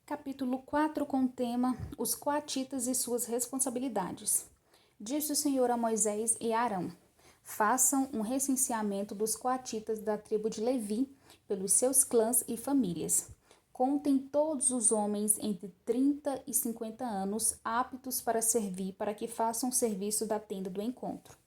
Capítulo 4 com o tema Os coatitas e suas responsabilidades. Disse o Senhor a Moisés e a Arão: façam um recenseamento dos coatitas da tribo de Levi, pelos seus clãs e famílias. Contem todos os homens entre 30 e 50 anos aptos para servir, para que façam o serviço da tenda do encontro.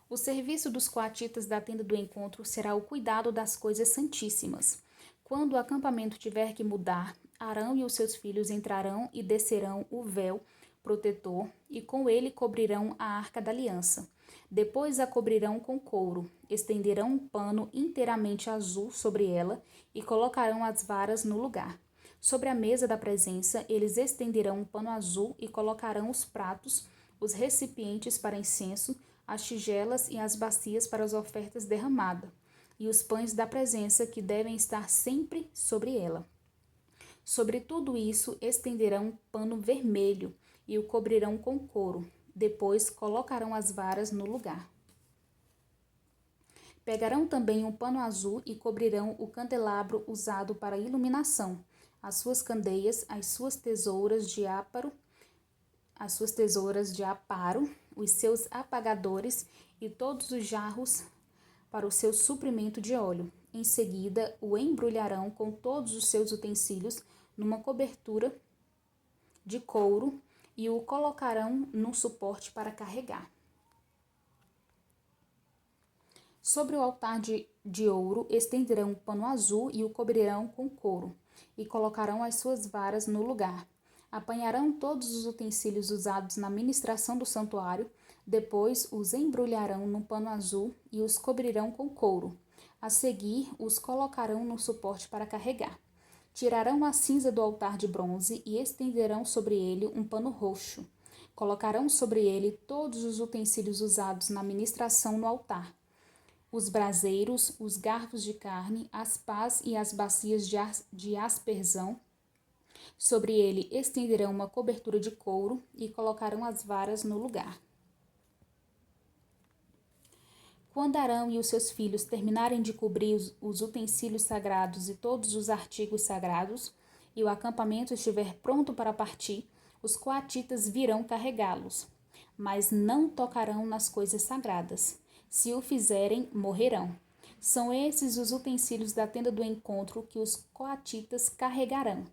O serviço dos coatitas da tenda do encontro será o cuidado das coisas santíssimas. Quando o acampamento tiver que mudar, Arão e os seus filhos entrarão e descerão o véu protetor e com ele cobrirão a arca da aliança. Depois a cobrirão com couro, estenderão um pano inteiramente azul sobre ela e colocarão as varas no lugar. Sobre a mesa da presença, eles estenderão um pano azul e colocarão os pratos, os recipientes para incenso, as tigelas e as bacias para as ofertas derramadas, e os pães da presença que devem estar sempre sobre ela. Sobre tudo isso estenderão um pano vermelho e o cobrirão com couro. Depois colocarão as varas no lugar. Pegarão também um pano azul e cobrirão o candelabro usado para iluminação, as suas candeias, as suas tesouras de aparo, os seus apagadores e todos os jarros para o seu suprimento de óleo. Em seguida, o embrulharão com todos os seus utensílios numa cobertura de couro e o colocarão num suporte para carregar. Sobre o altar de ouro estenderão um pano azul e o cobrirão com couro, e colocarão as suas varas no lugar. Apanharão todos os utensílios usados na ministração do santuário, depois os embrulharão num pano azul e os cobrirão com couro. A seguir, os colocarão no suporte para carregar. Tirarão a cinza do altar de bronze e estenderão sobre ele um pano roxo. Colocarão sobre ele todos os utensílios usados na ministração no altar: os braseiros, os garfos de carne, as pás e as bacias de aspersão. Sobre ele estenderão uma cobertura de couro e colocarão as varas no lugar. Quando Arão e os seus filhos terminarem de cobrir os utensílios sagrados e todos os artigos sagrados, e o acampamento estiver pronto para partir, os coatitas virão carregá-los, mas não tocarão nas coisas sagradas. Se o fizerem, morrerão. São esses os utensílios da tenda do encontro que os coatitas carregarão.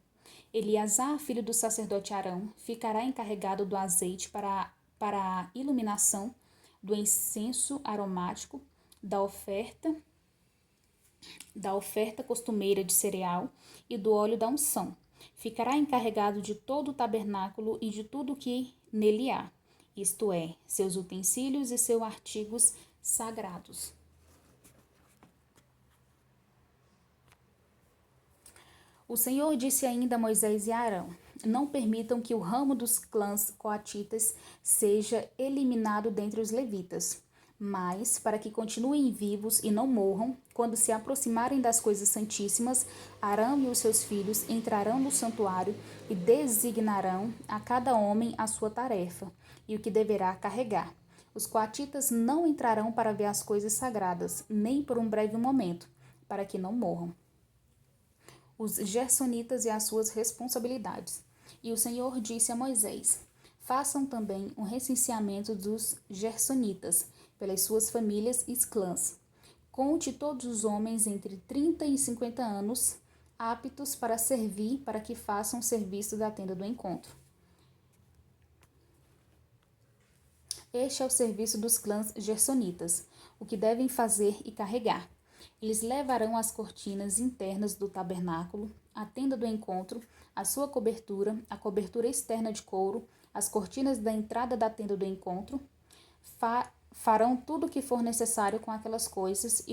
Eleazar, filho do sacerdote Arão, ficará encarregado do azeite para a iluminação, do incenso aromático, da oferta costumeira de cereal e do óleo da unção. Ficará encarregado de todo o tabernáculo e de tudo que nele há, isto é, seus utensílios e seus artigos sagrados. O Senhor disse ainda a Moisés e a Arão: não permitam que o ramo dos clãs coatitas seja eliminado dentre os levitas, mas, para que continuem vivos e não morram, quando se aproximarem das coisas santíssimas, Arão e os seus filhos entrarão no santuário e designarão a cada homem a sua tarefa e o que deverá carregar. Os coatitas não entrarão para ver as coisas sagradas, nem por um breve momento, para que não morram. Os gersonitas e as suas responsabilidades. E o Senhor disse a Moisés: façam também um recenseamento dos gersonitas, pelas suas famílias e clãs. Conte todos os homens entre 30 e 50 anos, aptos para servir, para que façam o serviço da tenda do encontro. Este é o serviço dos clãs gersonitas, o que devem fazer e carregar. Eles levarão as cortinas internas do tabernáculo, a tenda do encontro, a sua cobertura, a cobertura externa de couro, as cortinas da entrada da tenda do encontro. Farão tudo o que for necessário com aquelas coisas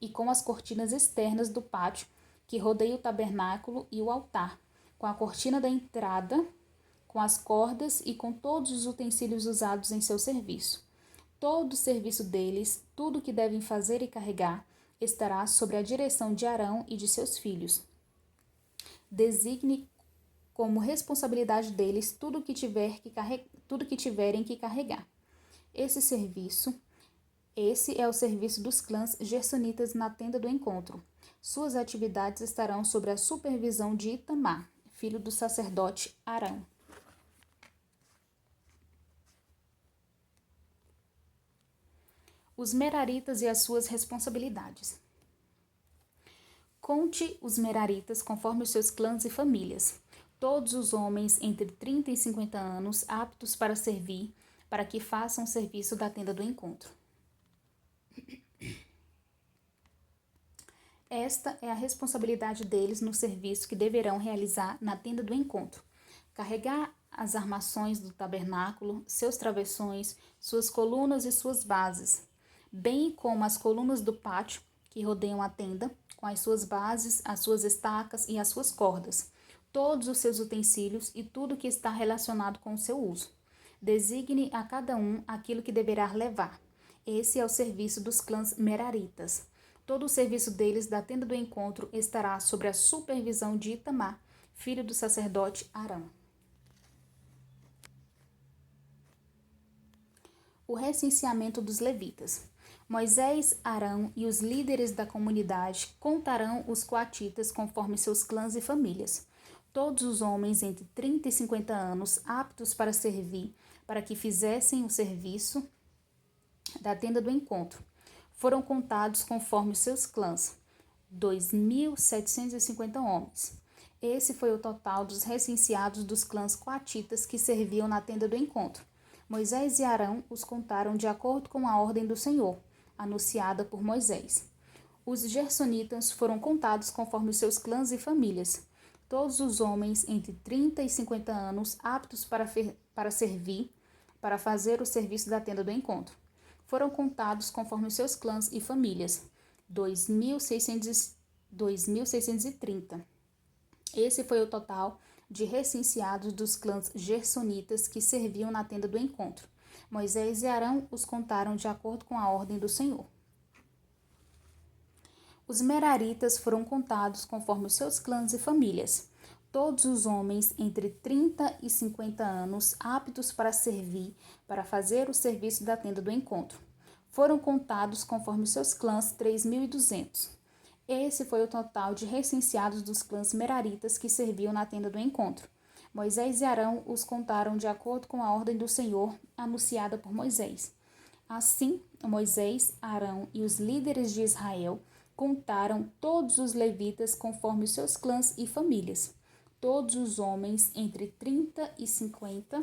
e com as cortinas externas do pátio que rodeia o tabernáculo e o altar, com a cortina da entrada, com as cordas e com todos os utensílios usados em seu serviço. Todo o serviço deles, tudo o que devem fazer e carregar, estará sob a direção de Arão e de seus filhos. Designe como responsabilidade deles tudo que tiverem que carregar. Esse serviço Esse é o serviço dos clãs gersonitas na tenda do encontro. Suas atividades estarão sob a supervisão de Itamar, filho do sacerdote Arão. Os Meraritas e as suas responsabilidades. Conte os Meraritas conforme os seus clãs e famílias. Todos os homens entre 30 e 50 anos aptos para servir, para que façam o serviço da tenda do encontro. Esta é a responsabilidade deles no serviço que deverão realizar na tenda do encontro: carregar as armações do tabernáculo, seus travessões, suas colunas e suas bases, bem como as colunas do pátio que rodeiam a tenda, com as suas bases, as suas estacas e as suas cordas, todos os seus utensílios e tudo que está relacionado com o seu uso. Designe a cada um aquilo que deverá levar. Esse é o serviço dos clãs Meraritas. Todo o serviço deles da tenda do encontro estará sob a supervisão de Itamar, filho do sacerdote Arão. O recenseamento dos levitas. Moisés, Arão e os líderes da comunidade contarão os coatitas conforme seus clãs e famílias. Todos os homens entre 30 e 50 anos aptos para servir, para que fizessem o serviço da tenda do encontro, foram contados conforme os seus clãs, 2.750 homens. Esse foi o total dos recenseados dos clãs coatitas que serviam na tenda do encontro. Moisés e Arão os contaram de acordo com a ordem do Senhor, anunciada por Moisés. Os gersonitas foram contados conforme os seus clãs e famílias. Todos os homens entre 30 e 50 anos aptos para servir, para fazer o serviço da tenda do encontro, foram contados conforme os seus clãs e famílias, 2.630. Esse foi o total de recenseados dos clãs gersonitas que serviam na tenda do encontro. Moisés e Arão os contaram de acordo com a ordem do Senhor. Os Meraritas foram contados conforme os seus clãs e famílias. Todos os homens entre 30 e 50 anos aptos para servir, para fazer o serviço da tenda do encontro, foram contados conforme os seus clãs, 3.200. Esse foi o total de recenseados dos clãs Meraritas que serviam na tenda do encontro. Moisés e Arão os contaram de acordo com a ordem do Senhor, anunciada por Moisés. Assim, Moisés, Arão e os líderes de Israel contaram todos os levitas conforme os seus clãs e famílias. Todos os homens entre 30 e 50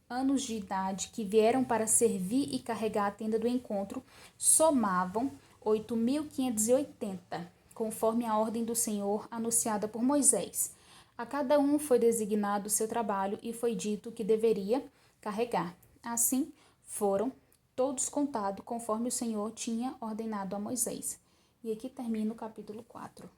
anos de idade que vieram para servir e carregar a tenda do encontro somavam 8.580, conforme a ordem do Senhor anunciada por Moisés. A cada um foi designado o seu trabalho e foi dito que deveria carregar. Assim, foram todos contados conforme o Senhor tinha ordenado a Moisés. E aqui termina o capítulo 4.